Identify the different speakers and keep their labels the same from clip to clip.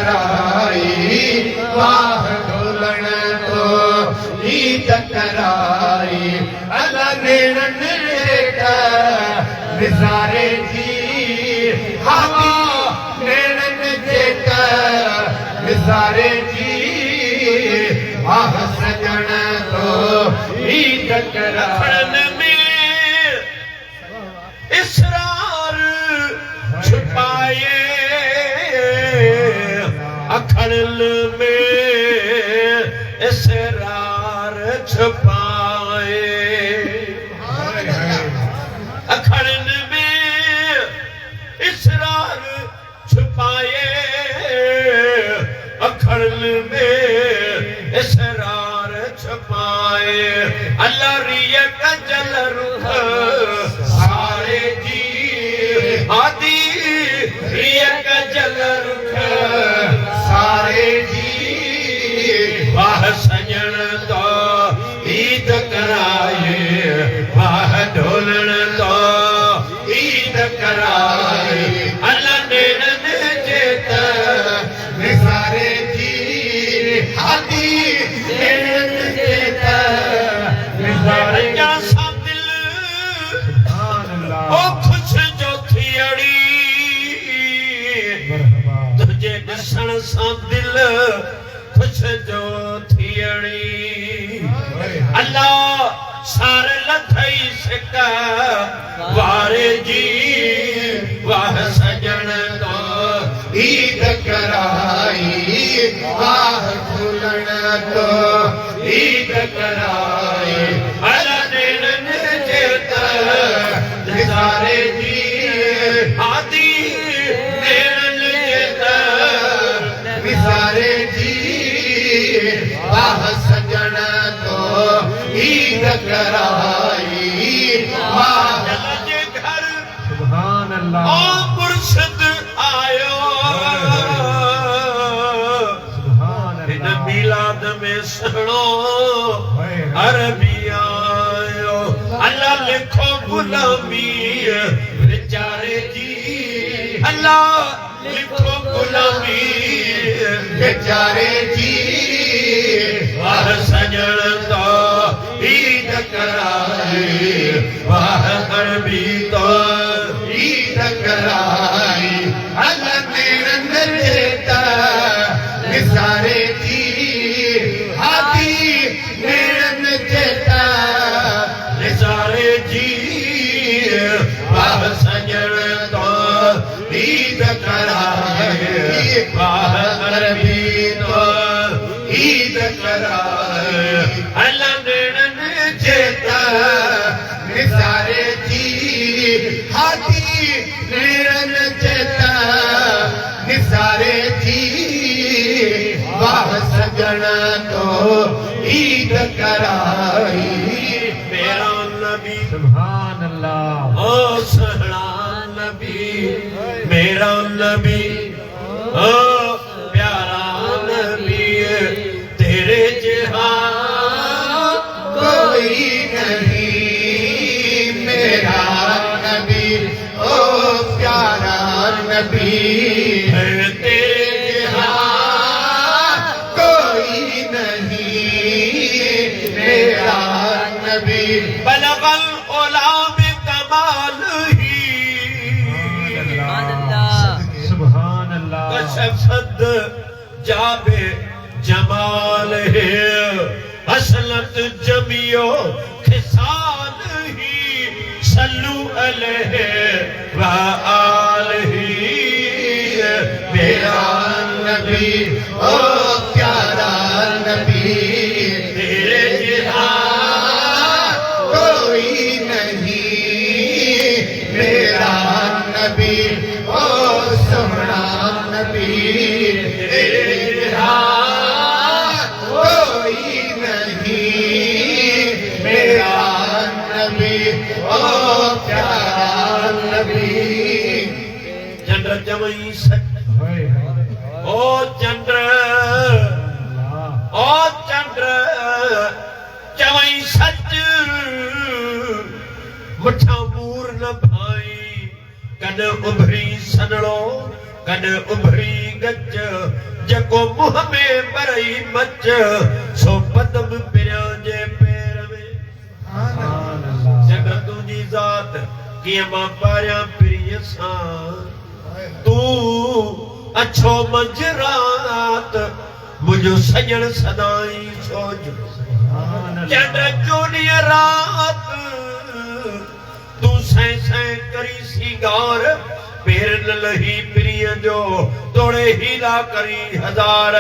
Speaker 1: कराई वाह ढोलण तो ईद कराई अल्लाह नेड़न जेका निसारे जी हवा नेड़न जेका निसारे जी वाह सजन तो ईद कराई इसरार छुपाए अखड़ल में इसरार छुपाए अखड़ल में इसरार छुपाए अखड़ल में इसरार छुपाए अल्लाह रिया का जल रुख सारे जी आदि रिया का जल रुख सारे जी वाह सजन तो ईद कराए वाह ढोलण तो ईद कराए अल्लाह नेड़न जेत निसारे जी हादी नेड़न जेत निसारे जा सा दिल ओ खुश जो थियड़ी तुझे ॾिसण सां दिल खुश जो थियड़ी अल्लाह सार लथई सिक वारे जी वाह सजन तो ईद कराई वाह ढोलण तो ईद कराई अल्लाह नेड़न जेत निसारे जी आदि नेड़न जेत निसारे जी वाह सजन तो ईद कराई वाह जे घर सुभान अल्लाह ओ मुर्शिद आयो सुभान अल्लाह मिलाद में सुनो अरबी आयो अल्लाह लिखो गुलामी बेचारे जी अल्लाह लिखो गुलामी बेचारे जी वाह सजन तो ईद कराए वाह अरबी तो ईद कराई अल्लाह नेड़न जेत निसारे जी हादी नेड़न जेत निसारे जी वाह सजन तो ईद कराए वाह अरबी तो ईद कराए अल्लाह नेड़न जेत निसारे जी हादी नेड़न जेत निसारे जी वाह सजन तो ईद कराई मेरा नबी सुभान अल्लाह ओ सहना नबी मेरा नबी ओ प्यारा नबी तेरे जहां कोई नहीं मेरा नबी ओ प्यारा नबी तेरे जहां कोई नहीं मेरा नबी बलगल ओला में कमाल ही सुभान अल्लाह कशफत जाबे जमाल है असलत जमियो खिसाल ही सल्लू अलैहि व आलिही मेरा नबी ओ प्यारा नबी तेरे जहां कोई नहीं मेरा नबी ओ सोहना नबी तेरे जहां कोई नहीं मेरा नबी ओ प्यारा नबी चंद्र जमई सच ओ चंद्र चवई सच मुठा मूर न भाई कद उभरी सनड़ो कद उभरी गच जको मुंह में भरई मच सो पदम पिरिया जे पैर में जग तुझी ज़ात कीअं मां पारियां पिरीअ सां तू अच्छो मंजरात मुझो सजन सदाई सोच चंड चोॾीअ रात तू सै सै करी सिंगार पेर न लही प्रिय जो तोड़े हीला करी हजार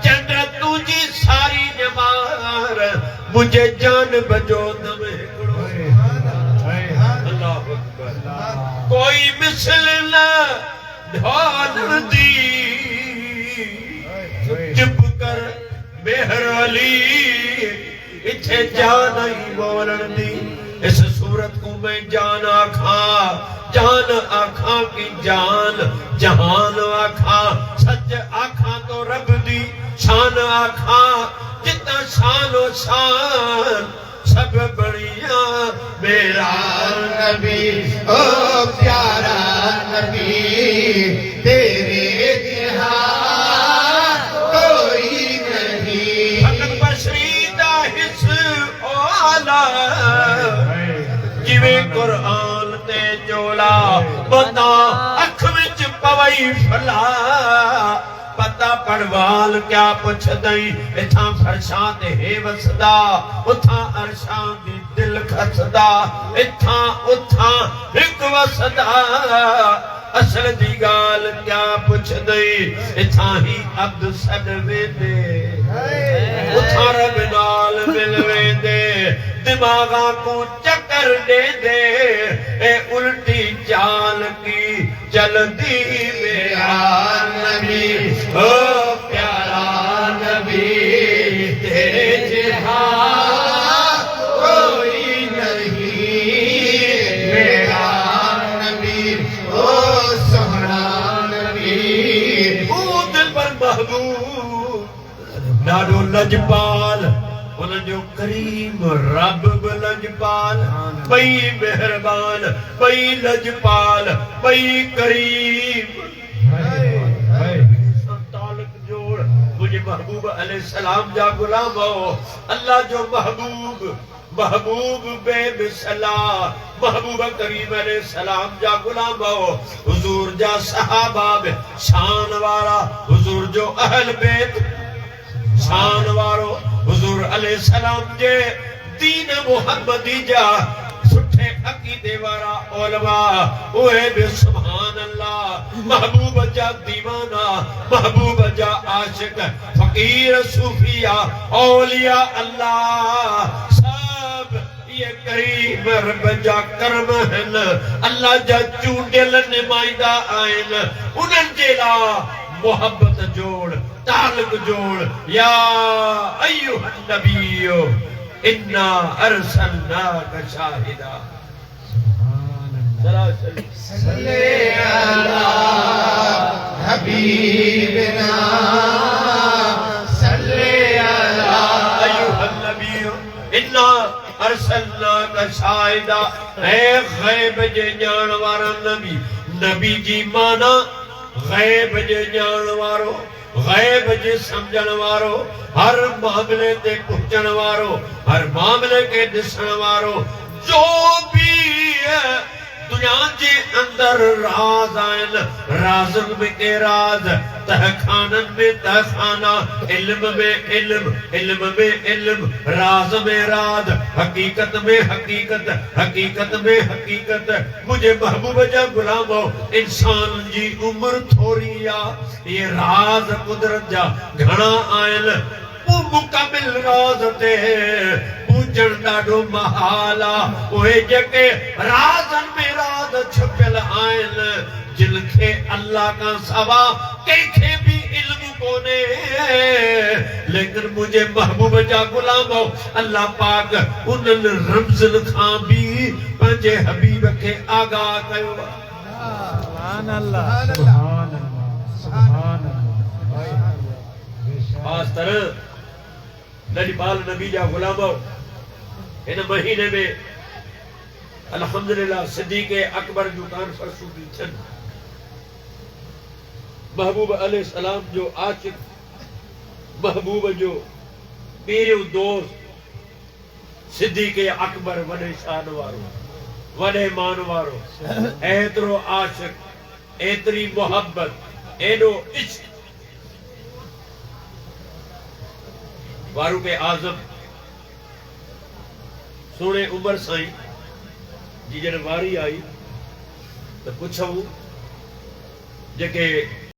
Speaker 1: चंड तुझी सारी जमार मुझे जान बजो दम हिकिड़ो अल्लाह अकबर कोई मिसल न ढाल दी चुप कर मेहर अली इथे जान ही बोलन दी इस सूरत को मैं जान आखा की जान जहान आखा सच आखा तो रब दी शान आखा जितना शानो शान सब बढ़िया मेरा
Speaker 2: नबी ओ प्यारा नबी तेरे जहां कोई नहीं
Speaker 1: फकत बशरी दा हिस ओला जिवें कुरान ते चोला बता अख विच पवई फला पता पड़वाल क्या पुछ दई इथा फरशा ते हे वसदा उथा अरशा दी दिल खसदा इथा उथा हिक वसदा असल दी गाल क्या पुछ दई इथा ही अब्द सद वेंदे उथा रब नाल मिल वेंदे दिमागा को चक्कर दे दे ए उल्टी चाल की चलती मेरा नबी ओ प्यारा नबी तेरे जहां कोई नहीं
Speaker 2: मेरा नबी ओ सोहना नबी
Speaker 1: ओ दिल पर महबूब डाडो लजपाल जो करीम रब लजपाल बई मेहरबान बई लजपाल बई करीम ताल्लुक जोड़ मुझे महबूब अलैहिस्सलाम जा गुलाम हो अल्लाह जो महबूब बेमिसला महबूब करीम अलैहिस्सलाम जा गुलाम हो हुजूर जा सहाबा में शान वाला हुजूर जो अहल बैत शान वारो हुजूर अलैहिस्सलाम जे दीन मुहम्मदी जा सुठे अकीदे वारा उलमा ओए बे सुभान अल्लाह महबूब जा दीवाना महबूब जा आशिक फकीर सूफिया औलिया अल्लाह सब ये करीम रब जा करम हन अल्लाह जा चूंडियल नुमाइंदा आइन उनन जे ला मोहब्बत जोड़ ताल्लुक जोड़ या अय्युहन नबियो इन्ना अरसलनाका शाहिदा
Speaker 2: सल्ले अला हबीबना सल्ले अला
Speaker 1: अय्युहन नबियो इन्ना अरसलनाका शाहिदा ऐ गैब जे जान वारा नबी नबी जी माना गैब जे जान वारो गैब जे समझण वारो हर मामले ते पहुंचण वारो हर मामले के दिसण वारो जो भी दुनिया जे अंदर राज आइन राज़न में के राज तहखानन में तहखाना इल्म में इल्म इल्म में इल्म राज में राज हकीकत में हकीकत हकीकत में हकीकत मुझे महबूब जा गुलाम हो इंसान जी उम्र थोड़ी आ ये राज कुदरत जा घना आयल वो मुकमिल राज ते पूजन डाडो महाला ओए जके राजन में राज छपियल आयल जिनखे अल्लाह का सवा कंहिंखे भी इल्म कोने लेकिन मुझे महबूब जा गुलाम हो अल्लाह पाक उनन रमज़न खां भी पंहिंजे हबीब के आगाह कयो
Speaker 3: सुभान अल्लाह सुभान अल्लाह सुभान अल्लाह
Speaker 1: खास तरह लजपाल नबी जा गुलाम हो इन महीने में अल्हम्दुलिल्लाह सिद्दीक़ अकबर जो कॉन्फ्रेंस थी महबूब अलैहिस्सलाम जो आशिक महबूब जो पीरियो दोस्त सिद्दीक़ अकबर वॾे शान वारो वॾे मान वारो एतिरो आशिक एतिरी मोहब्बत एॾो इश्क फारूक आज़म सोने उमर साईं जी जॾहिं वारी आई तो पुछूं जेके